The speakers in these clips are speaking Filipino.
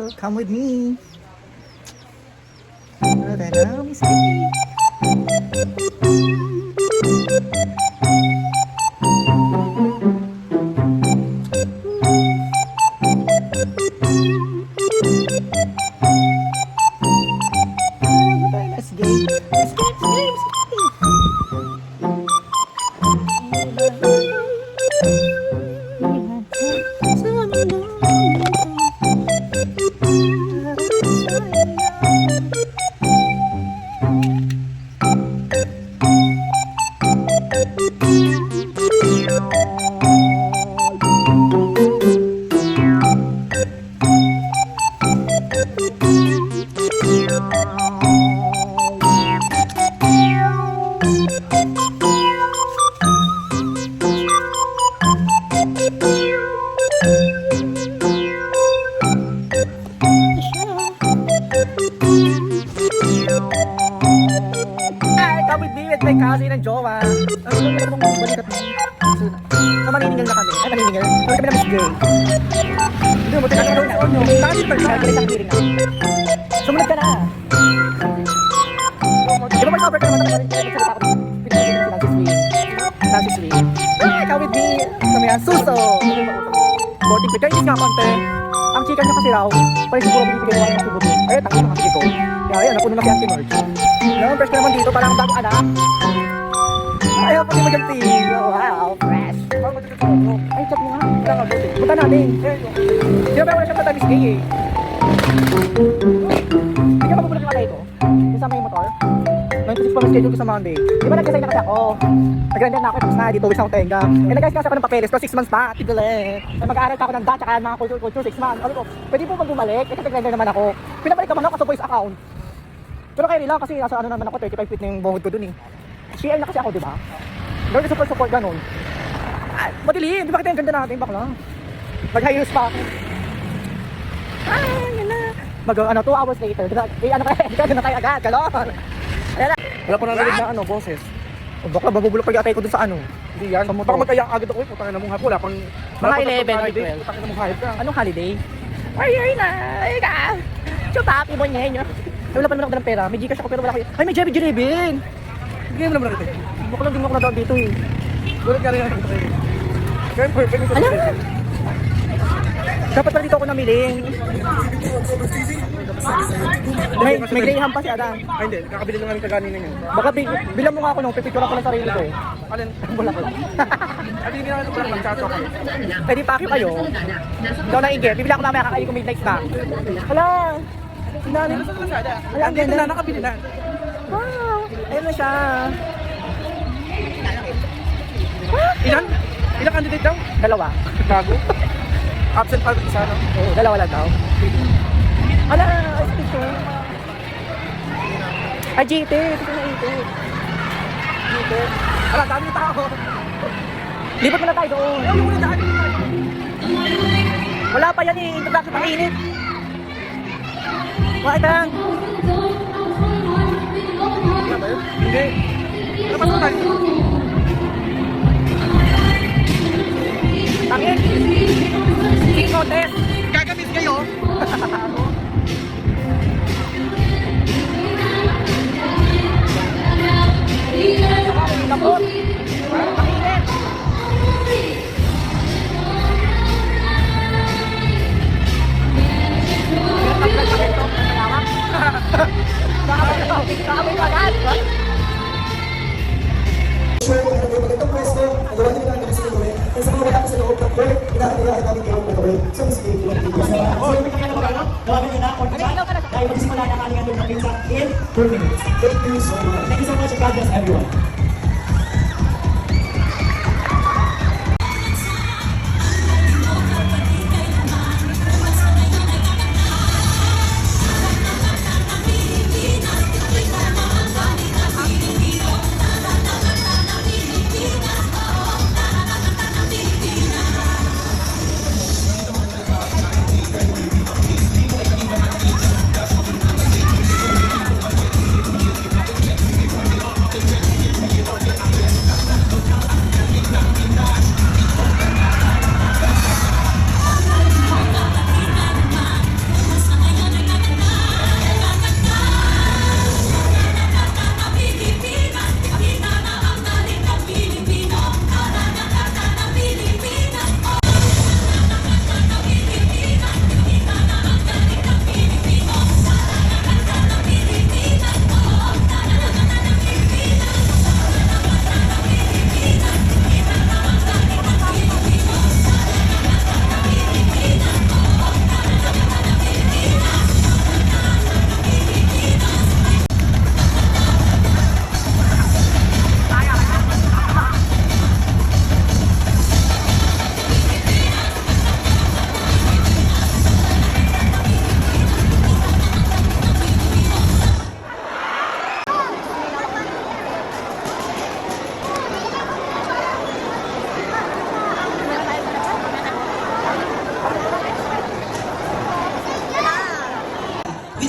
So come with me. Now, Miss Kitty. Let's go. Let's go. May kasi ng jowa. Ano ba yung balikat mo? So maniningil na kami. Ay, maniningil. Kami kami na Miss Gray. Hindi mo, teka na ako nyo. Bakit pa siya? Balik ang hearing na. Sumunod ka na. Di ba may cover ka naman ako? Pinagsalita ako. Pinagsalita ko si Nancy Swing. Ay, ikaw with me. Kami yan. Suso. Boarding pit. Kaya hindi nga konti. Ang chicken niya kasi raw. Parang siguro binibigay naman ng subuto. Ay, tangin ang kasi ko. Kaya ayun, napuno na si Auntie Marge. Yung fresh ko naman dito, parang bagong anak. Ayaw pati maganti. Wow, fresh. Ay, chat mo nga. Punta natin. Di ba wala siyang patamis gay eh? Hindi ka magbubulak yung matay ko? Kasama yung motor? 96 pa may schedule ko sa Monday. Di ba nag-design na kasi ako? Nag-render na ako, tapos na, dito wish ako tenga. Eh, nag-ayos kasi ako ng papeles, pero 6 months pa, tigulin. Mag-aaral pa ako ng DAT, tsaka mga culture 6 months. Sabi ko, pwede po bang bumalik? Eh, kasi nag-render naman ako. Pinabalik naman ako sa voice account. Pero kaya nila kasi nasa ano naman ako, 35 feet na yung bungod ko dun eh. CL na kasi ako, di ba? Gawin ko support ganun. Ah, madilim, di ba kita yung ganda natin, bakla? Mag-high heels pa ako. Ah, yun na. Mag 2 hours later, ano kaya, na tayo agad, galon. Ayan na. Wala pa narinig na ano, boses. O baka babubulok pa yatay ko dun sa ano. Hindi yan. Baka magkaya agad ako, putangin na mong hapon. Wala pang... Mga 11 or 12. Putangin na mong hayop ka. Anong holiday? Ay na, ay ka. Chupapi mo niya yun. Ay, wala pa naman ako ng pera. May Gcash ako pero wala ko. Ay, may Jerry Jeribin. Hindi mo naman nakita. Baka lang din ako nadaan dito eh. Gulat ka rin nakita kayo. Kaya perfect. Ano? Dapat pala dito ako namiling. May graham pa si Adan. Ay hindi, kakabili lang namin kaganin na yun. Baka bilang mo nga ako nung pipicture ako ng sarili ko eh. Alin? Wala ko. At hindi namin ito parang magchacho kayo. Pwede pa kayo. Ikaw na igit. Bibili ako mamaya kakain ko midnight snack. Hala! Sinali. Ay, ang ganda na, nakabili na. Wow! Ayun na siya. Ilan? Ilang candidate daw? 2. Gago. Absent pa isa, no? Oo, 2 lang daw. Hala! Ay, picture. Ay, GT. Picture na GT. GT. Ala, dami yung tao. Lipat mo na tayo doon. Ay, yung muna daan. Wala pa yan eh. Introduction pang init. Bakit lang? Hindi. Tapos mo tayo. Tangin! King contest! Gagamit kayo. Tapos! Panginit! Kakabay ko agad! Magandang pwesto, ang gawa nila ang gusto gawin. Kung sa mga wala sa loob ng court, kinakagaya namin kayo ng gawin. So, Miss Kate, yung video sa mga. So, may kanya naman ano? Gawin nyo na, kung dahil magsimula na kalingan doon ng pinsa in 2 minutes. Thank you so much. Thank you so much and God bless everyone.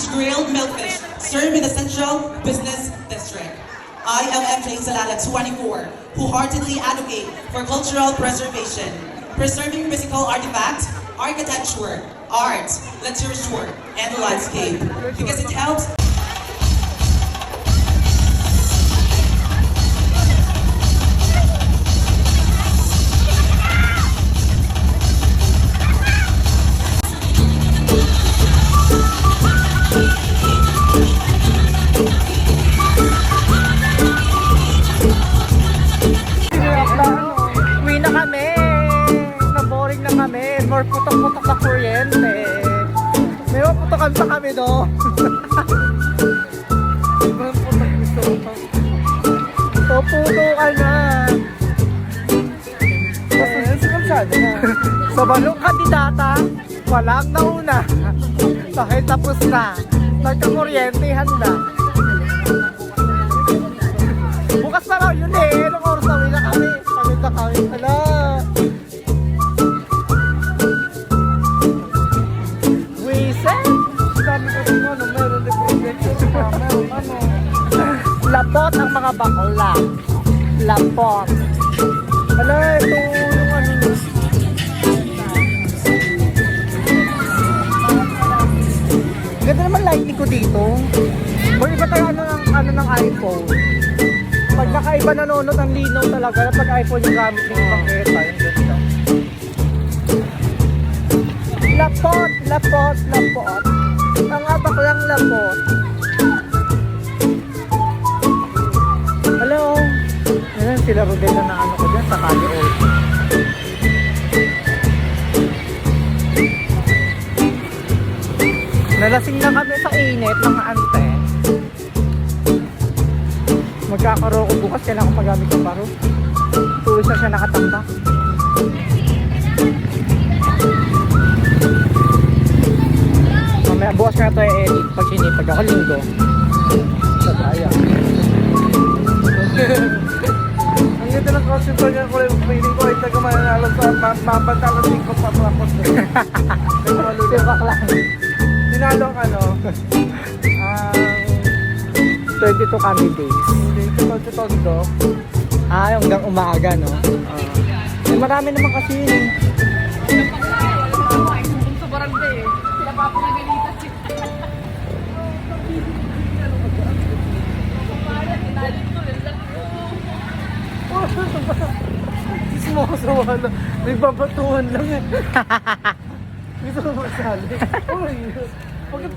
Beach Grilled Milkfish, served in the Central Business District. ILMJ Salala 24, who heartedly advocate for cultural preservation, preserving physical artifacts, architecture, art, literature, and landscape, because it helps Uwi na kami. Na-boring na kami. More putok-putok na kuryente. May mga putokan pa kami doon. Ibang putok gusto ko. So, putokan na. Sikamsado na. Sa balong kandidata, walang nauna. Dahil tapos na. Nagkakuryentehan na. Bukas na raw yun eh. Anong oras na uwi na kami? Pagod na kami. Hala. Wiset? Sabi ko rin ano, meron din projection sa meron ano. Lapot ang mga bakla. Lapot. Hala, ito yung ano nyo. Ganda naman lighting ko dito. Or iba tayo ano ng iPhone. Pag nakaiba nanonood ang linaw talaga na pag iPhone yung gamit ng ibang camera, yung ganda. Lapot, lapot, lapot. Ang baklang lapot. Hello. Ayan sila Rodel na ano ko dyan sa Kali Old. Nalasing na kami sa init mga ante. Magkakaro ko bukas, kailangan ko magamit ng baro. Tuwis na siya nakatambak. Mamaya bukas ka na ito i-edit pag sinipag ako linggo. Sa daya. Ang ganda ng costume ko niya, feeling ko ay taga mananalo sa mapantalo 5 pa tapos. Sibak lang. Tinalo ang ano, 22 kami days. hindi ko sa Tondo. Ah, hanggang umaga, no? Eh, marami naman kasi yun eh. Gusto mo ko sa wala, may babatuhan lang eh. Gusto mo magsali. Oh my God. Bakit